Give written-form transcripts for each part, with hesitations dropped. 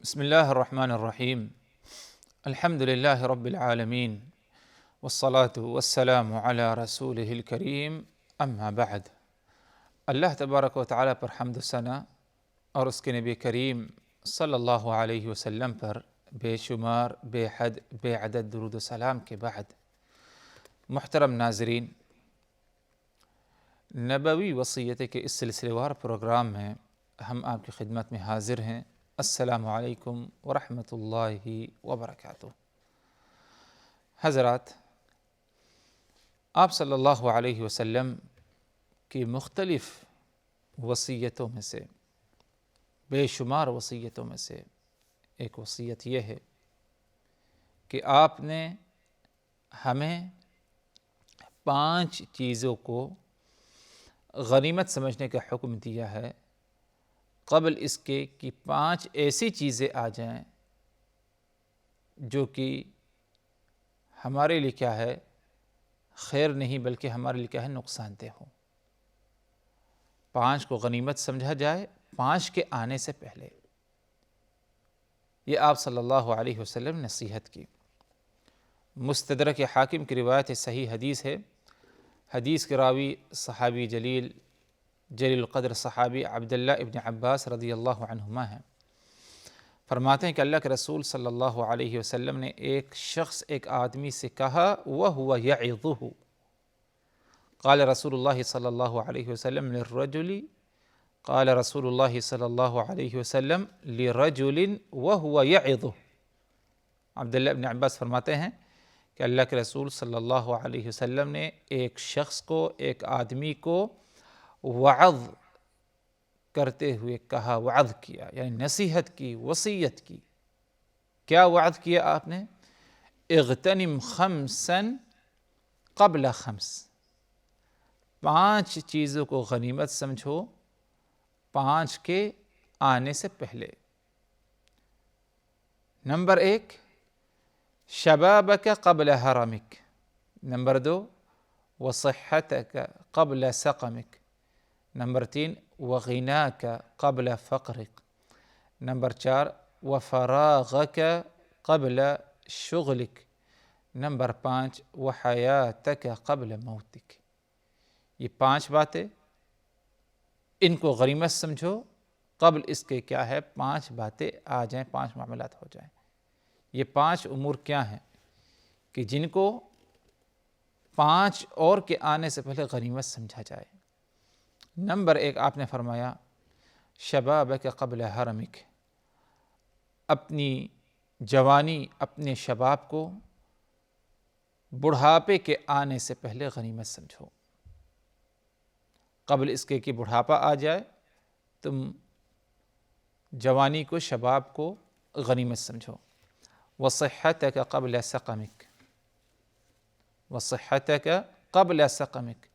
بسم الله الرحمن الرحیم الحمد للہ رب العالمین والصلاة والسلام علی رسولہ الکریم اما بعد۔ اللہ تبارک و تعالیٰ پر حمد و ثنا اور اس کے نبی کریم صلی اللہ علیہ وسلم پر بے شمار بے حد بے عدد درود و سلام کے بعد، محترم ناظرین، نبوی وصیت کے اس سلسلے وار پروگرام میں ہم آپ کی خدمت میں حاضر ہیں۔ السلام علیکم ورحمۃ اللہ وبرکاتہ۔ حضرات، آپ صلی اللہ علیہ وسلم کی مختلف وصیتوں میں سے، بے شمار وصیتوں میں سے ایک وصیت یہ ہے کہ آپ نے ہمیں 5 چیزوں کو غنیمت سمجھنے کا حکم دیا ہے، قبل اس کے کہ 5 ایسی چیزیں آ جائیں جو کہ ہمارے لیے کیا ہے، خیر نہیں بلکہ ہمارے لیے کیا ہے، نقصان دہ ہو۔ 5 کو غنیمت سمجھا جائے 5 کے آنے سے پہلے، یہ آپ صلی اللہ علیہ وسلم نے نصیحت کی۔ مستدرک حاکم کی روایت صحیح حدیث ہے۔ حدیث کے راوی صحابی جلیل القدر صحابی عبداللہ ابن عباس رضی اللہ عنہما ہیں۔ فرماتے ہیں کہ اللہ کے رسول صلی اللہ علیہ وسلم نے ایک آدمی سے کہا وَهُوَ يَعِظُهُ، قال رسول اللہ صلی اللہ علیہ وسلم للرجل، قال رسول اللہ صلی اللہ علیہ وسلم لرجل وَهُوَ يَعِظُهُ۔ عبداللہ ابن عباس فرماتے ہیں کہ اللہ کے رسول صلی اللہ علیہ وسلم نے ایک شخص کو، ایک آدمی کو وعظ کرتے ہوئے کہا، وعظ کیا یعنی نصیحت کی، وصیت کی۔ کیا وعظ کیا آپ نے؟ اغتنم 5 قبل 5، 5 چیزوں کو غنیمت سمجھو 5 کے آنے سے پہلے۔ نمبر 1، شبابک قبل حرمک۔ نمبر 2، وصحتک قبل سقمک۔ نمبر 3، وغناک قبل فقرک۔ نمبر 4، وفراغک قبل شغلک۔ نمبر 5، وحیاتک قبل موتک۔ یہ 5 باتیں، ان کو غنیمت سمجھو قبل اس کے کیا ہے، 5 باتیں آ جائیں، 5 معاملات ہو جائیں۔ یہ 5 امور کیا ہیں کہ جن کو 5 اور کے آنے سے پہلے غنیمت سمجھا جائے۔ نمبر 1 آپ نے فرمایا شبابک قبل حرمک، اپنی جوانی، اپنے شباب کو بڑھاپے کے آنے سے پہلے غنیمت سمجھو۔ قبل اس کے کہ بڑھاپا آ جائے تم جوانی کو، شباب کو غنیمت سمجھو۔ وصحتک قبل سقمک، وصحتک قبل سقمک،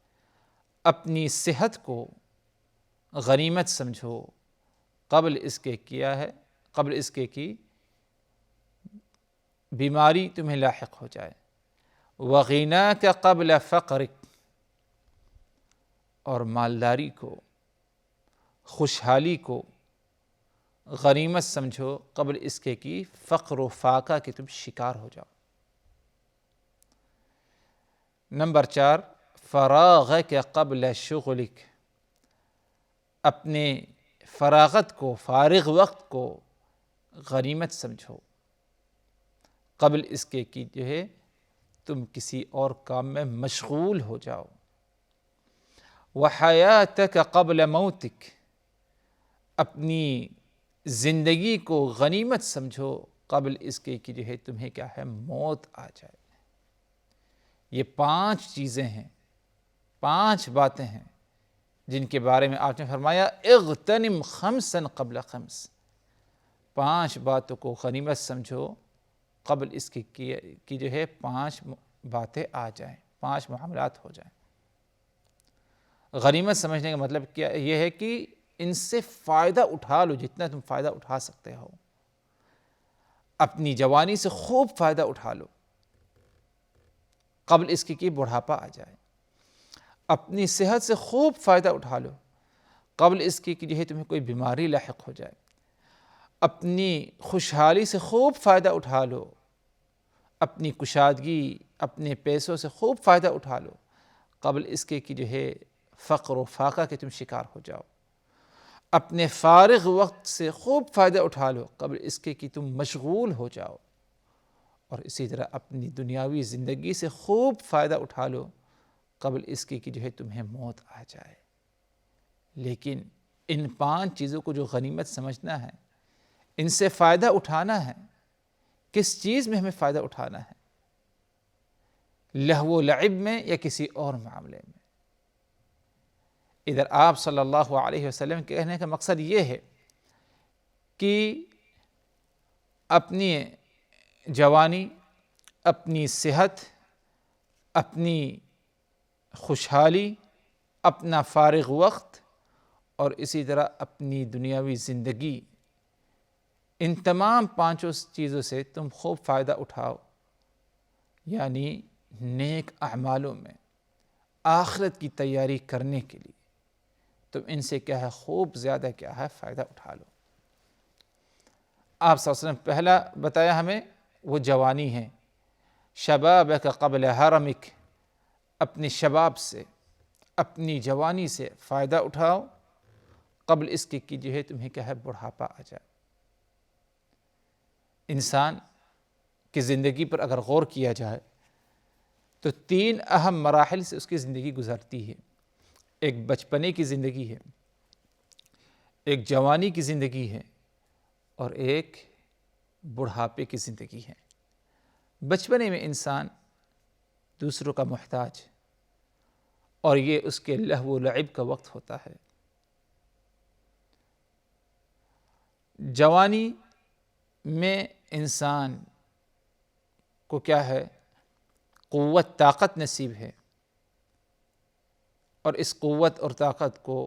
اپنی صحت کو غنیمت سمجھو قبل اس کے کیا ہے، قبل اس کے کہ بیماری تمہیں لاحق ہو جائے۔ وغناک قبل فقرک، اور مالداری کو، خوشحالی کو غنیمت سمجھو قبل اس کے کہ فقر و فاقہ کے تم شکار ہو جاؤ۔ نمبر 4، فراغک قبل شغلک، اپنے فراغت کو، فارغ وقت کو غنیمت سمجھو قبل اس کے کہ جو ہے تم کسی اور کام میں مشغول ہو جاؤ۔ وحیاتک قبل موتک، اپنی زندگی کو غنیمت سمجھو قبل اس کے کہ جو ہے تمہیں کیا ہے، موت آ جائے۔ یہ 5 چیزیں ہیں، 5 باتیں ہیں جن کے بارے میں آپ نے فرمایا اغتنم 5 قبل 5، 5 باتوں کو غنیمت سمجھو قبل اس کی کہ جو ہے 5 باتیں آ جائیں، 5 معاملات ہو جائیں۔ غنیمت سمجھنے کا مطلب کیا یہ ہے کہ ان سے فائدہ اٹھا لو جتنا تم فائدہ اٹھا سکتے ہو۔ اپنی جوانی سے خوب فائدہ اٹھا لو قبل اس کی کہ بڑھاپا آ جائے۔ اپنی صحت سے خوب فائدہ اٹھا لو قبل اس کی کہ جو ہے تمہیں کوئی بیماری لاحق ہو جائے۔ اپنی خوشحالی سے خوب فائدہ اٹھا لو، اپنی کشادگی، اپنے پیسوں سے خوب فائدہ اٹھا لو، قبل اس کے کہ جو ہے فقر و فاقہ کے تم شکار ہو جاؤ۔ اپنے فارغ وقت سے خوب فائدہ اٹھا لو، قبل اس کے کہ تم مشغول ہو جاؤ۔ اور اسی طرح اپنی دنیاوی زندگی سے خوب فائدہ اٹھا لو، قبل اس کے کہ جو ہے تمہیں موت آ جائے۔ لیکن ان 5 چیزوں کو جو غنیمت سمجھنا ہے، ان سے فائدہ اٹھانا ہے، کس چیز میں ہمیں فائدہ اٹھانا ہے؟ لہو و لعب میں یا کسی اور معاملے میں؟ ادھر آپ صلی اللہ علیہ وسلم کے کہنے کا مقصد یہ ہے کہ اپنی جوانی، اپنی صحت، اپنی خوشحالی، اپنا فارغ وقت اور اسی طرح اپنی دنیاوی زندگی، ان تمام 5 چیزوں سے تم خوب فائدہ اٹھاؤ، یعنی نیک اعمالوں میں آخرت کی تیاری کرنے کے لیے تم ان سے کیا ہے خوب زیادہ کیا ہے فائدہ اٹھا لو۔ آپ صلی اللہ علیہ وسلم پہلا بتایا ہمیں وہ جوانی ہے، شبابک قبل حرمک، اپنے شباب سے، اپنی جوانی سے فائدہ اٹھاؤ قبل اس کے کہ جو ہے تمہیں کیا ہے بڑھاپا آ جائے۔ انسان کی زندگی پر اگر غور کیا جائے تو 3 اہم مراحل سے اس کی زندگی گزرتی ہے۔ ایک بچپنے کی زندگی ہے، ایک جوانی کی زندگی ہے اور ایک بڑھاپے کی زندگی ہے۔ بچپنے میں انسان دوسروں کا محتاج اور یہ اس کے لہو و لعب کا وقت ہوتا ہے۔ جوانی میں انسان کو کیا ہے قوت طاقت نصیب ہے اور اس قوت اور طاقت کو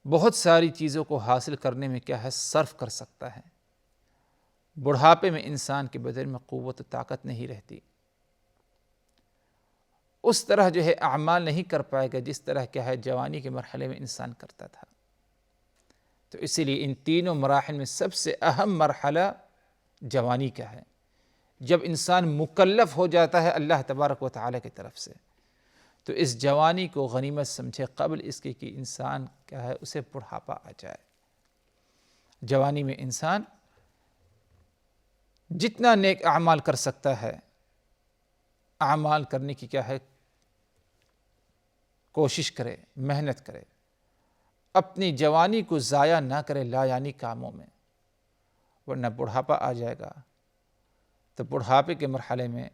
بہت ساری چیزوں کو حاصل کرنے میں کیا ہے صرف کر سکتا ہے۔ بڑھاپے میں انسان کے بدن میں قوت و طاقت نہیں رہتی، اس طرح جو ہے اعمال نہیں کر پائے گا جس طرح کیا ہے جوانی کے مرحلے میں انسان کرتا تھا۔ تو اسی لیے ان تینوں مراحل میں سب سے اہم مرحلہ جوانی کا ہے۔ جب انسان مکلف ہو جاتا ہے اللہ تبارک و تعالیٰ کی طرف سے تو اس جوانی کو غنیمت سمجھے قبل اس کے کہ انسان کیا ہے اسے بڑھاپا آ جائے۔ جوانی میں انسان جتنا نیک اعمال کر سکتا ہے اعمال کرنے کی کیا ہے کوشش کرے، محنت کرے، اپنی جوانی کو ضائع نہ کرے لا یعنی کاموں میں، ورنہ بڑھاپا آ جائے گا تو بڑھاپے کے مرحلے میں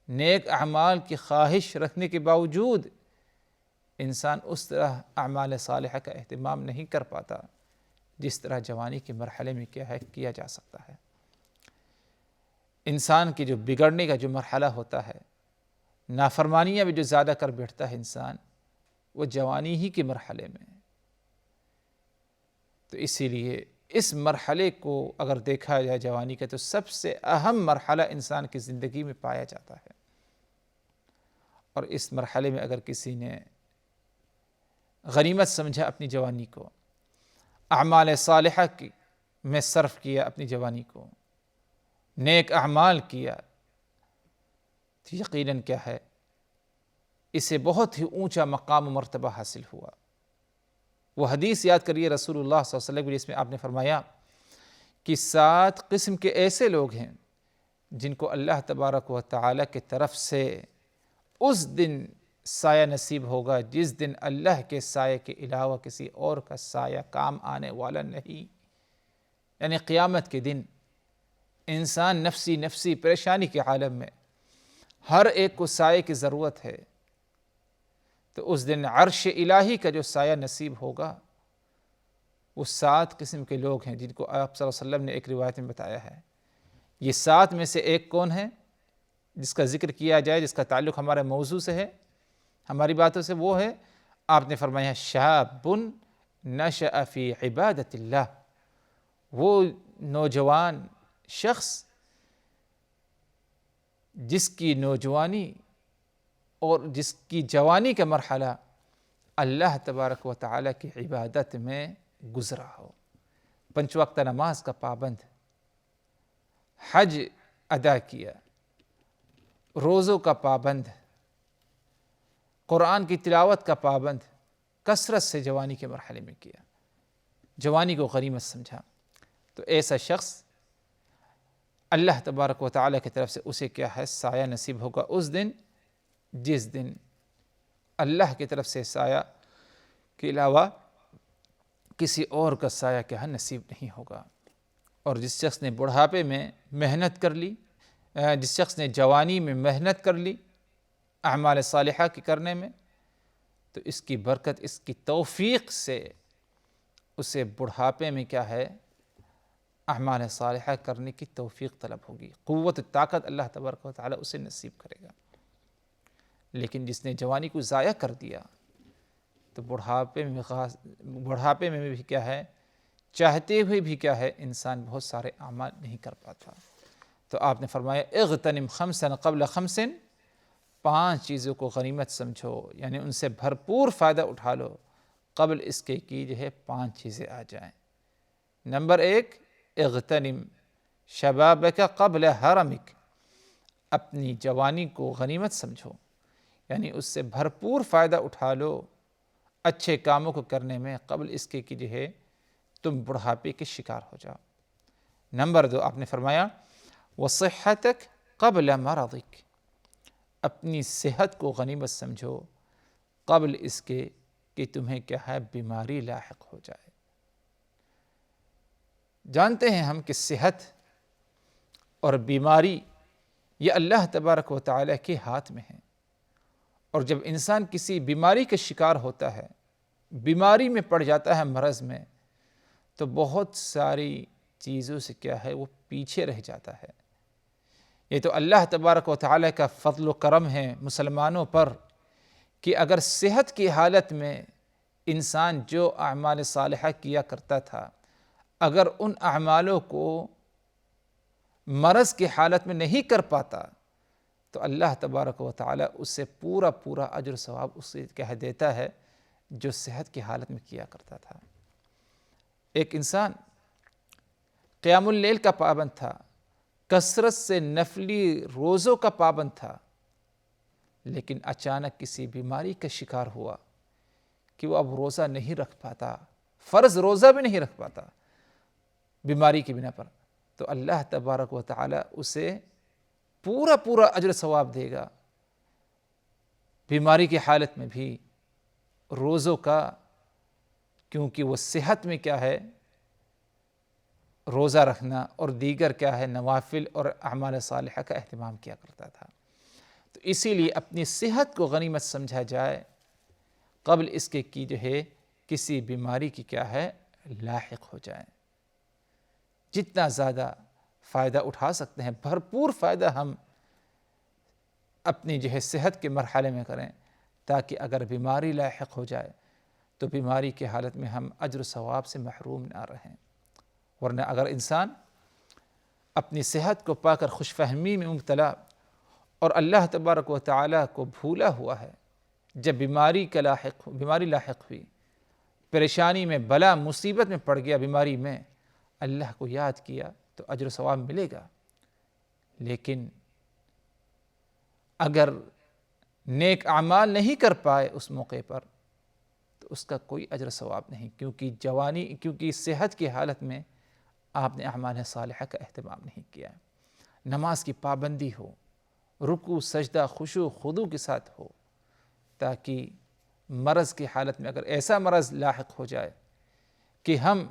نیک اعمال کی خواہش رکھنے کے باوجود انسان اس طرح اعمال صالحہ کا اہتمام نہیں کر پاتا جس طرح جوانی کے مرحلے میں کیا ہے کیا جا سکتا ہے۔ انسان کی جو بگڑنے کا جو مرحلہ ہوتا ہے، نافرمانیاں بھی جو زیادہ کر بیٹھتا ہے انسان، وہ جوانی ہی کے مرحلے میں۔ تو اسی لیے اس مرحلے کو اگر دیکھا جائے جوانی کا تو سب سے اہم مرحلہ انسان کی زندگی میں پایا جاتا ہے، اور اس مرحلے میں اگر کسی نے غنیمت سمجھا اپنی جوانی کو، اعمال صالحہ میں صرف کیا اپنی جوانی کو، نیک اعمال کیا، تو یقیناً کیا ہے اسے بہت ہی اونچا مقام و مرتبہ حاصل ہوا۔ وہ حدیث یاد کریے رسول اللہ صلی اللہ علیہ وسلم جس میں آپ نے فرمایا کہ 7 قسم کے ایسے لوگ ہیں جن کو اللہ تبارک و تعالیٰ کی طرف سے اس دن سایہ نصیب ہوگا جس دن اللہ کے سائے کے علاوہ کسی اور کا سایہ کام آنے والا نہیں، یعنی قیامت کے دن انسان نفسی نفسی پریشانی کے عالم میں ہر ایک کو سائے کی ضرورت ہے، تو اس دن عرش الہی کا جو سایہ نصیب ہوگا وہ 7 قسم کے لوگ ہیں جن کو آپ صلی اللہ علیہ وسلم نے ایک روایت میں بتایا ہے۔ یہ 7 میں سے ایک کون ہے جس کا ذکر کیا جائے، جس کا تعلق ہمارے موضوع سے ہے، ہماری باتوں سے، وہ ہے آپ نے فرمایا شاب نشأ فی عبادت اللہ، وہ نوجوان شخص جس کی نوجوانی اور جس کی جوانی کا مرحلہ اللہ تبارک و تعالیٰ کی عبادت میں گزرا ہو، 5 وقت نماز کا پابند، حج ادا کیا، روزوں کا پابند، قرآن کی تلاوت کا پابند، کثرت سے جوانی کے مرحلے میں کیا، جوانی کو غنیمت سمجھا، تو ایسا شخص اللہ تبارک و تعالیٰ کی طرف سے اسے کیا ہے، سایہ نصیب ہوگا اس دن جس دن اللہ کی طرف سے سایہ کے علاوہ کسی اور کا سایہ کیا ہے نصیب نہیں ہوگا۔ اور جس شخص نے بڑھاپے میں محنت کر لی، جس شخص نے جوانی میں محنت کر لی اعمال صالحہ کی کرنے میں، تو اس کی برکت، اس کی توفیق سے اسے بڑھاپے میں کیا ہے، اعمال صالحہ کرنے کی توفیق طلب ہوگی، قوت طاقت اللہ تبارک و تعالیٰ اسے نصیب کرے گا۔ لیکن جس نے جوانی کو ضائع کر دیا تو بڑھاپے میں بھی کیا ہے، چاہتے ہوئے بھی کیا ہے، انسان بہت سارے اعمال نہیں کر پاتا۔ تو آپ نے فرمایا اغتنم خمسا قبل خمس، 5 چیزوں کو غنیمت سمجھو، یعنی ان سے بھرپور فائدہ اٹھا لو قبل اس کے کی جو ہے 5 چیزیں آ جائیں۔ نمبر 1، اغتنم شبابک قبل حرمک، اپنی جوانی کو غنیمت سمجھو، یعنی اس سے بھرپور فائدہ اٹھا لو اچھے کاموں کو کرنے میں قبل اس کے کہ جو ہے تم بڑھاپے کے شکار ہو جاؤ۔ نمبر 2، آپ نے فرمایا وصحتک قبل مرضک، اپنی صحت کو غنیمت سمجھو قبل اس کے کہ تمہیں کیا ہے، بیماری لاحق ہو جائے۔ جانتے ہیں ہم کہ صحت اور بیماری یہ اللہ تبارک و تعالیٰ کے ہاتھ میں ہے، اور جب انسان کسی بیماری کا شکار ہوتا ہے، بیماری میں پڑ جاتا ہے، مرض میں، تو بہت ساری چیزوں سے کیا ہے، وہ پیچھے رہ جاتا ہے۔ یہ تو اللہ تبارک و تعالیٰ کا فضل و کرم ہے مسلمانوں پر کہ اگر صحت کی حالت میں انسان جو اعمال صالحہ کیا کرتا تھا، اگر ان اعمالوں کو مرض کی حالت میں نہیں کر پاتا تو اللہ تبارک و تعالیٰ اس سے پورا اجر و ثواب اسے کہہ دیتا ہے جو صحت کی حالت میں کیا کرتا تھا۔ ایک انسان قیام اللیل کا پابند تھا، کثرت سے نفلی روزوں کا پابند تھا، لیکن اچانک کسی بیماری کا شکار ہوا کہ وہ اب روزہ نہیں رکھ پاتا، فرض روزہ بھی نہیں رکھ پاتا بیماری کی بنا پر، تو اللہ تبارک و تعالیٰ اسے پورا اجر ثواب دے گا، بیماری کی حالت میں بھی روزوں کا، کیونکہ وہ صحت میں کیا ہے، روزہ رکھنا اور دیگر کیا ہے، نوافل اور اعمال صالحہ کا اہتمام کیا کرتا تھا۔ تو اسی لیے اپنی صحت کو غنیمت سمجھا جائے قبل اس کے کی جو ہے کسی بیماری کی کیا ہے، لاحق ہو جائے۔ جتنا زیادہ فائدہ اٹھا سکتے ہیں، بھرپور فائدہ ہم اپنی جو ہے صحت کے مرحلے میں کریں، تاکہ اگر بیماری لاحق ہو جائے تو بیماری کی حالت میں ہم اجر و ثواب سے محروم نہ رہیں۔ ورنہ اگر انسان اپنی صحت کو پا کر خوش فہمی میں مبتلا اور اللہ تبارک و تعالیٰ کو بھولا ہوا ہے، جب بیماری لاحق ہوئی، پریشانی میں، بلا مصیبت میں پڑ گیا، بیماری میں اللہ کو یاد کیا تو اجر و ثواب ملے گا، لیکن اگر نیک اعمال نہیں کر پائے اس موقع پر تو اس کا کوئی اجر و ثواب نہیں، کیونکہ صحت کی حالت میں آپ نے اعمال صالحہ کا اہتمام نہیں کیا۔ نماز کی پابندی ہو، رکوع سجدہ خشوع خضوع کے ساتھ ہو، تاکہ مرض کی حالت میں اگر ایسا مرض لاحق ہو جائے کہ ہم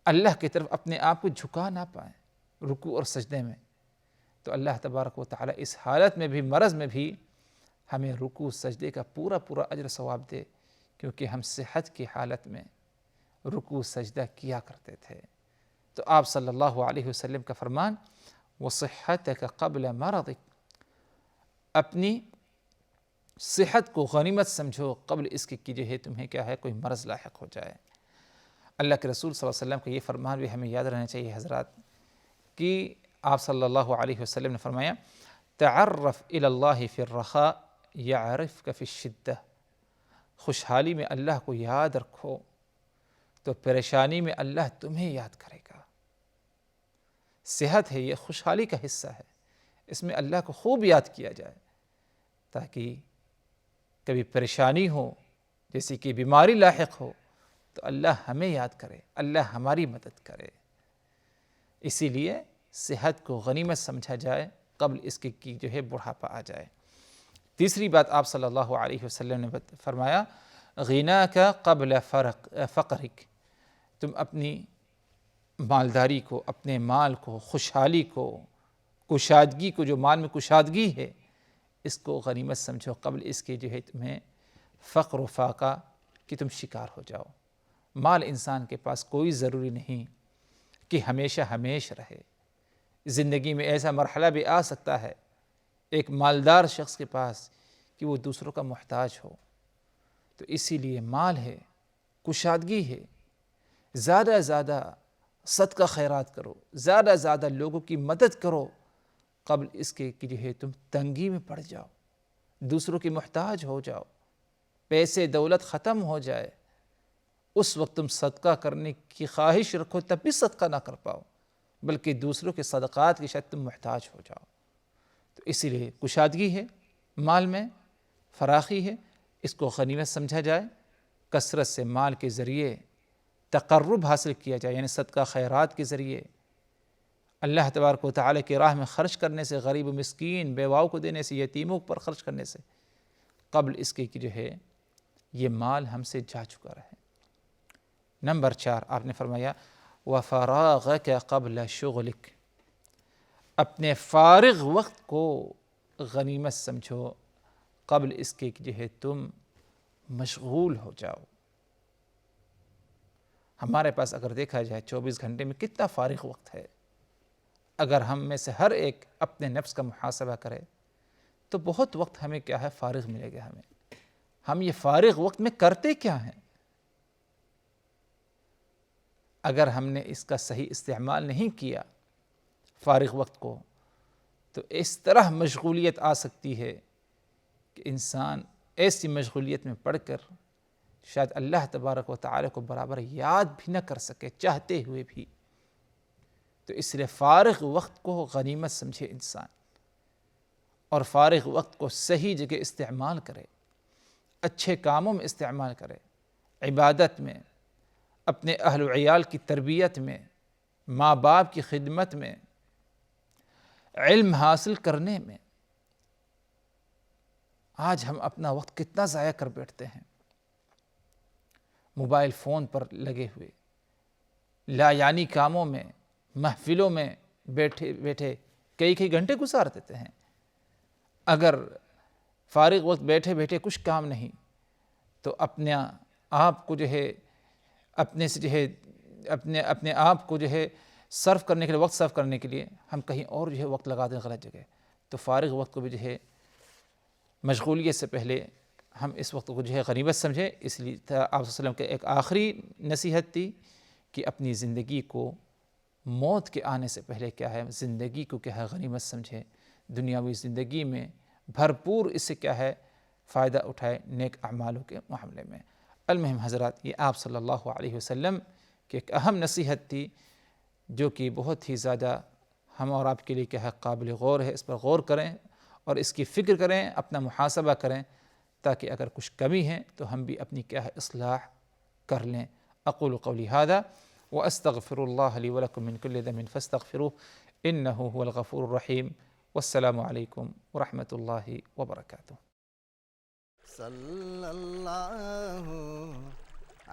اللہ کی طرف اپنے آپ کو جھکا نہ پائیں رکوع اور سجدے میں، تو اللہ تبارک و تعالیٰ اس حالت میں بھی، مرض میں بھی ہمیں رکوع سجدے کا پورا اجر و ثواب دے، کیونکہ ہم صحت کی حالت میں رکوع سجدہ کیا کرتے تھے۔ تو آپ صلی اللہ علیہ وسلم کا فرمان وصحتک قبل مرضک، اپنی صحت کو غنیمت سمجھو قبل اس کی جو ہے تمہیں کیا ہے، کوئی مرض لاحق ہو جائے۔ اللہ کے رسول صلی اللہ علیہ وسلم کا یہ فرمان بھی ہمیں یاد رہنا چاہیے حضرات، کہ آپ صلی اللہ علیہ وسلم نے فرمایا تعرف الی اللہ فی الرخاء یعرفک فی الشدہ، خوشحالی میں اللہ کو یاد رکھو تو پریشانی میں اللہ تمہیں یاد کرے گا۔ صحت ہے، یہ خوشحالی کا حصہ ہے، اس میں اللہ کو خوب یاد کیا جائے تاکہ کبھی پریشانی ہو، جیسے کہ بیماری لاحق ہو، تو اللہ ہمیں یاد کرے، اللہ ہماری مدد کرے۔ اسی لیے صحت کو غنیمت سمجھا جائے قبل اس کے کہ جو ہے بڑھاپا آ جائے۔ تیسری بات آپ صلی اللہ علیہ وسلم نے فرمایا، غنا کا قبل فقرک، تم اپنی مالداری کو، اپنے مال کو، خوشحالی کو، کشادگی کو، جو مال میں کشادگی ہے، اس کو غنیمت سمجھو قبل اس کے جو ہے تمہیں فقر و فاقہ کہ تم شکار ہو جاؤ۔ مال انسان کے پاس کوئی ضروری نہیں کہ ہمیشہ ہمیش رہے، زندگی میں ایسا مرحلہ بھی آ سکتا ہے ایک مالدار شخص کے پاس کہ وہ دوسروں کا محتاج ہو۔ تو اسی لیے مال ہے، کشادگی ہے، زیادہ زیادہ صدقہ خیرات کرو، زیادہ زیادہ لوگوں کی مدد کرو قبل اس کے کہ جو ہے تم تنگی میں پڑ جاؤ، دوسروں کی محتاج ہو جاؤ، پیسے دولت ختم ہو جائے، اس وقت تم صدقہ کرنے کی خواہش رکھو تب بھی صدقہ نہ کر پاؤ، بلکہ دوسروں کے صدقات کی شاید تم محتاج ہو جاؤ۔ تو اسی لیے کشادگی ہے، مال میں فراخی ہے، اس کو غنیمت سمجھا جائے، کثرت سے مال کے ذریعے تقرب حاصل کیا جائے، یعنی صدقہ خیرات کے ذریعے اللہ تبارک و تعالی کی راہ میں خرچ کرنے سے، غریب و مسکین بیواؤں کو دینے سے، یتیموں پر خرچ کرنے سے، قبل اس کے کہ جو ہے یہ مال ہم سے جا چکا رہے۔ نمبر 4 آپ نے فرمایا وَفَرَاغَكَ قَبْلَ شُغْلِكَ، اپنے فارغ وقت کو غنیمت سمجھو قبل اس کے کہ جو ہے تم مشغول ہو جاؤ۔ ہمارے پاس اگر دیکھا جائے 24 گھنٹے میں کتنا فارغ وقت ہے، اگر ہم میں سے ہر ایک اپنے نفس کا محاسبہ کرے تو بہت وقت ہمیں کیا ہے فارغ ملے گا۔ ہم یہ فارغ وقت میں کرتے کیا ہیں؟ اگر ہم نے اس کا صحیح استعمال نہیں کیا فارغ وقت کو، تو اس طرح مشغولیت آ سکتی ہے کہ انسان ایسی مشغولیت میں پڑ کر شاید اللہ تبارک و تعالی کو برابر یاد بھی نہ کر سکے چاہتے ہوئے بھی۔ تو اس لیے فارغ وقت کو غنیمت سمجھے انسان، اور فارغ وقت کو صحیح جگہ استعمال کرے، اچھے کاموں میں استعمال کرے، عبادت میں، اپنے اہل و عیال کی تربیت میں، ماں باپ کی خدمت میں، علم حاصل کرنے میں۔ آج ہم اپنا وقت کتنا ضائع کر بیٹھتے ہیں موبائل فون پر لگے ہوئے، لا یعنی کاموں میں، محفلوں میں بیٹھے بیٹھے کئی گھنٹے گزار دیتے ہیں۔ اگر فارغ وقت بیٹھے بیٹھے کچھ کام نہیں تو اپنے آپ کو جو ہے اپنے سے جو ہے اپنے آپ کو جو ہے صرف کرنے کے لیے، وقت صرف کرنے کے لیے ہم کہیں اور جو ہے وقت لگا دیں غلط جگہ۔ تو فارغ وقت کو بھی جو ہے مشغولیت سے پہلے ہم اس وقت کو جو ہے غنیمت سمجھیں۔ اس لیے آپ صلی اللہ علیہ وسلم کے ایک آخری نصیحت تھی کہ اپنی زندگی کو موت کے آنے سے پہلے کیا ہے زندگی کو کیا ہے غنیمت سمجھے، دنیاوی زندگی میں بھرپور اس سے کیا ہے فائدہ اٹھائے نیک اعمالوں کے معاملے میں۔ المہم حضرات، یہ آپ صلی اللہ علیہ وسلم کی ایک اہم نصیحت تھی جو کہ بہت ہی زیادہ ہم اور آپ کے لیے کیا ہے قابل غور ہے۔ اس پر غور کریں اور اس کی فکر کریں، اپنا محاسبہ کریں، تاکہ اگر کچھ کمی ہے تو ہم بھی اپنی کیا ہے اصلاح کر لیں۔ اقول قولی ھذا واستغفر اللہ لی ولکم من کل ذنب فاستغفروہ انہ هو الغفور الرحیم۔ والسلام علیکم ورحمۃ اللہ وبرکاتہ۔ صلی اللہ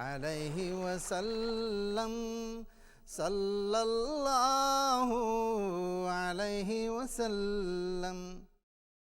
علیہ وسلم، صلی اللہ علیہ وسلم۔